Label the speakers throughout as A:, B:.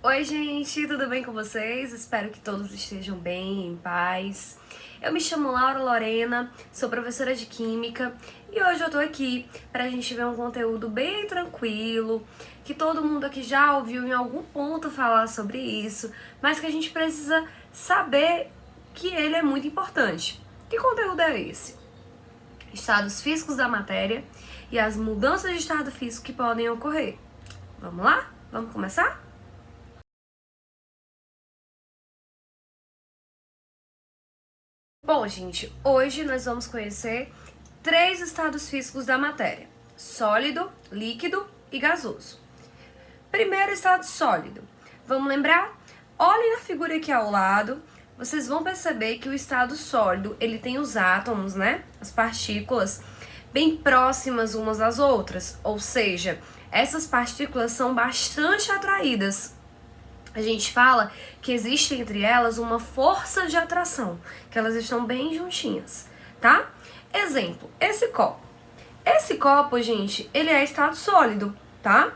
A: Oi, gente, tudo bem com vocês? Espero que todos estejam bem, em paz. Eu me chamo Laura Lorena, sou professora de Química e hoje eu tô aqui pra gente ver um conteúdo bem tranquilo, que todo mundo aqui já ouviu em algum ponto falar sobre isso, mas que a gente precisa saber que ele é muito importante. Que conteúdo é esse? Estados físicos da matéria e as mudanças de estado físico que podem ocorrer. Vamos lá? Vamos começar? Bom, gente, hoje nós vamos conhecer 3 estados físicos da matéria: sólido, líquido e gasoso. Primeiro estado sólido. Vamos lembrar? Olhem na figura aqui ao lado, vocês vão perceber que o estado sólido, ele tem os átomos, né? As partículas bem próximas umas às outras, ou seja, essas partículas são bastante atraídas. A gente fala que existe entre elas uma força de atração, que elas estão bem juntinhas, tá? Exemplo, esse copo. Esse copo, gente, ele é estado sólido, tá?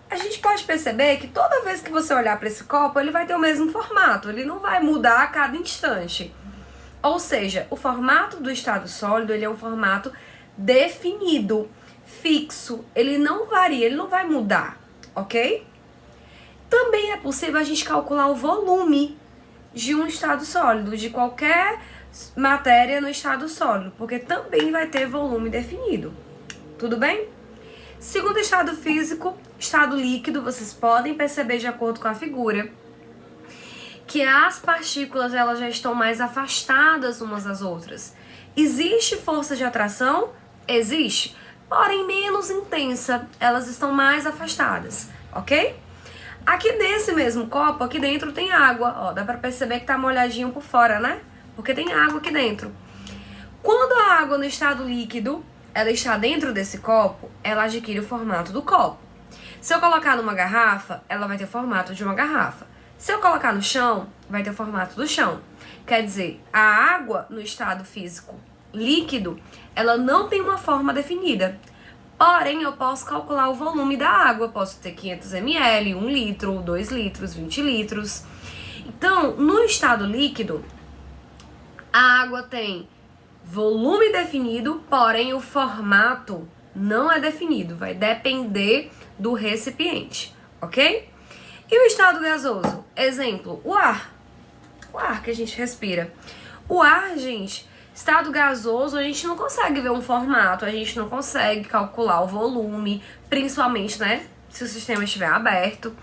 A: A gente pode perceber que toda vez que você olhar para esse copo, ele vai ter o mesmo formato, ele não vai mudar a cada instante. Ou seja, o formato do estado sólido, ele é um formato definido, fixo, ele não varia, ele não vai mudar, ok? Também é possível a gente calcular o volume de um estado sólido, de qualquer matéria no estado sólido, porque também vai ter volume definido. Tudo bem? Segundo estado físico, estado líquido, vocês podem perceber de acordo com a figura que as partículas elas já estão mais afastadas umas das outras. Existe força de atração? Existe, porém menos intensa, elas estão mais afastadas, ok? Aqui nesse mesmo copo, aqui dentro tem água, ó, dá pra perceber que tá molhadinho por fora, né? Porque tem água aqui dentro. Quando a água no estado líquido, ela está dentro desse copo, ela adquire o formato do copo. Se eu colocar numa garrafa, ela vai ter o formato de uma garrafa. Se eu colocar no chão, vai ter o formato do chão. Quer dizer, a água no estado físico líquido, ela não tem uma forma definida. Porém, eu posso calcular o volume da água. Posso ter 500 ml, 1 litro, 2 litros, 20 litros. Então, no estado líquido, a água tem volume definido, porém o formato não é definido. Vai depender do recipiente, ok? E o estado gasoso? Exemplo, o ar. O ar que a gente respira. O ar, gente... Estado gasoso, a gente não consegue ver um formato, a gente não consegue calcular o volume, principalmente, né, se o sistema estiver aberto.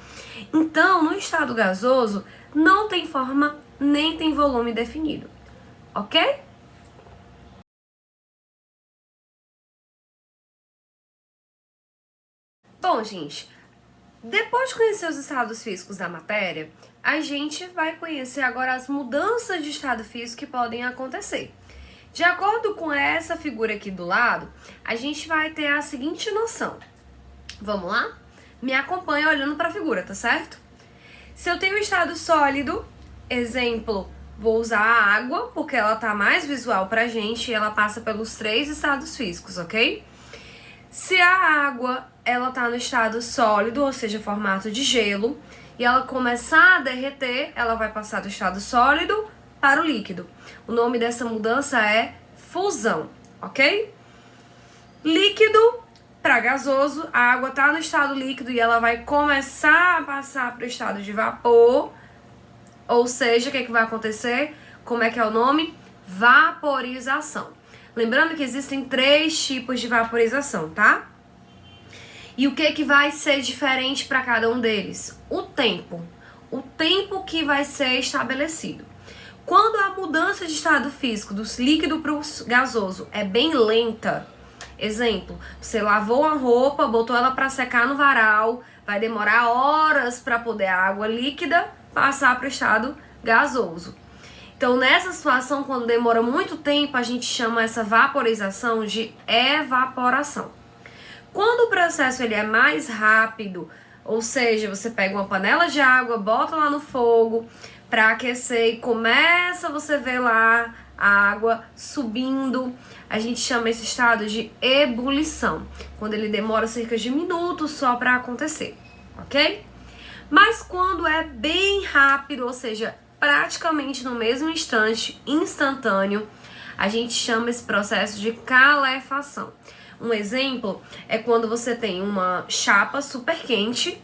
A: Então, no estado gasoso, não tem forma nem tem volume definido, ok? Bom, gente, depois de conhecer os estados físicos da matéria, a gente vai conhecer agora as mudanças de estado físico que podem acontecer. De acordo com essa figura aqui do lado, a gente vai ter a seguinte noção. Vamos lá? Me acompanha olhando para a figura, tá certo? Se eu tenho um estado sólido, exemplo, vou usar a água, porque ela tá mais visual pra gente e ela passa pelos 3 estados físicos, ok? Se a água, ela tá no estado sólido, ou seja, formato de gelo, e ela começar a derreter, ela vai passar do estado sólido para o líquido. O nome dessa mudança é fusão, ok? Líquido para gasoso, a água está no estado líquido e ela vai começar a passar para o estado de vapor, ou seja, o que vai acontecer? Como é que é o nome? Vaporização. Lembrando que existem 3 tipos de vaporização, tá? E o que vai ser diferente para cada um deles? O tempo. O tempo que vai ser estabelecido. Quando a mudança de estado físico do líquido para o gasoso é bem lenta, exemplo, você lavou a roupa, botou ela para secar no varal, vai demorar horas para poder a água líquida passar para o estado gasoso. Então, nessa situação, quando demora muito tempo, a gente chama essa vaporização de evaporação. Quando o processo ele é mais rápido, ou seja, você pega uma panela de água, bota lá no fogo para aquecer e começa você ver lá a água subindo, a gente chama esse estado de ebulição, quando ele demora cerca de minutos só para acontecer, ok? Mas quando é bem rápido, ou seja, praticamente no mesmo instante, instantâneo, a gente chama esse processo de calefação. Um exemplo é quando você tem uma chapa super quente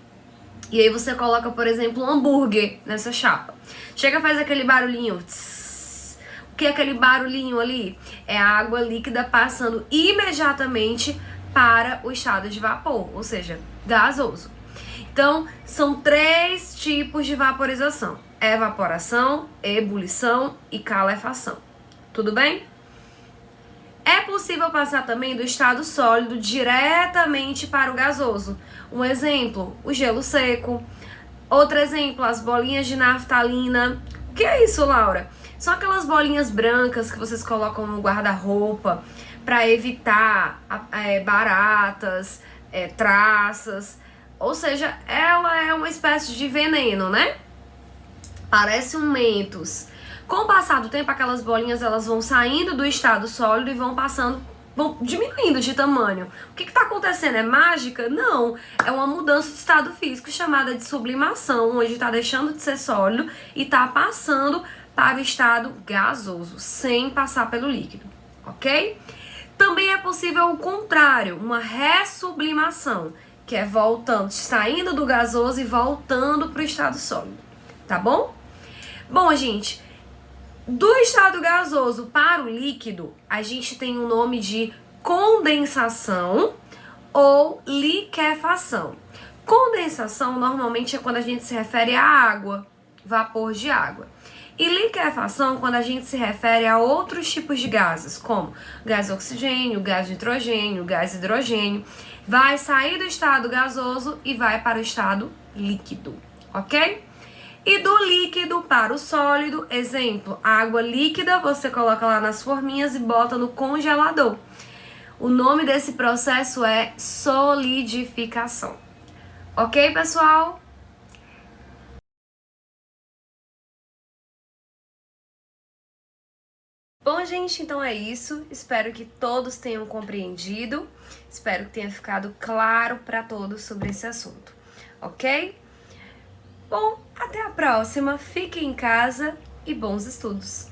A: e aí você coloca, por exemplo, um hambúrguer nessa chapa. Chega, faz aquele barulhinho. Tss. O que é aquele barulhinho ali? É a água líquida passando imediatamente para o estado de vapor, ou seja, gasoso. Então, são 3 tipos de vaporização: evaporação, ebulição e calefação. Tudo bem? É possível passar também do estado sólido diretamente para o gasoso. Um exemplo, o gelo seco. Outro exemplo, as bolinhas de naftalina. O que é isso, Laura? São aquelas bolinhas brancas que vocês colocam no guarda-roupa para evitar baratas, traças. Ou seja, ela é uma espécie de veneno, né? Parece um Mentos. Com o passar do tempo, aquelas bolinhas elas vão saindo do estado sólido e vão diminuindo de tamanho. O que está acontecendo? É mágica? Não. É uma mudança de estado físico chamada de sublimação, onde está deixando de ser sólido e está passando para o estado gasoso, sem passar pelo líquido, ok? Também é possível o contrário, uma ressublimação, que é saindo do gasoso e voltando para o estado sólido, tá bom? Bom, gente, do estado gasoso para o líquido, a gente tem o nome de condensação ou liquefação. Condensação normalmente é quando a gente se refere à água, vapor de água. E liquefação quando a gente se refere a outros tipos de gases, como gás oxigênio, gás nitrogênio, gás hidrogênio. Vai sair do estado gasoso e vai para o estado líquido, ok? E do líquido para o sólido, exemplo, água líquida, você coloca lá nas forminhas e bota no congelador. O nome desse processo é solidificação. Ok, pessoal? Bom, gente, então é isso. Espero que todos tenham compreendido. Espero que tenha ficado claro para todos sobre esse assunto. Ok? Bom, até a próxima. Fiquem em casa e bons estudos.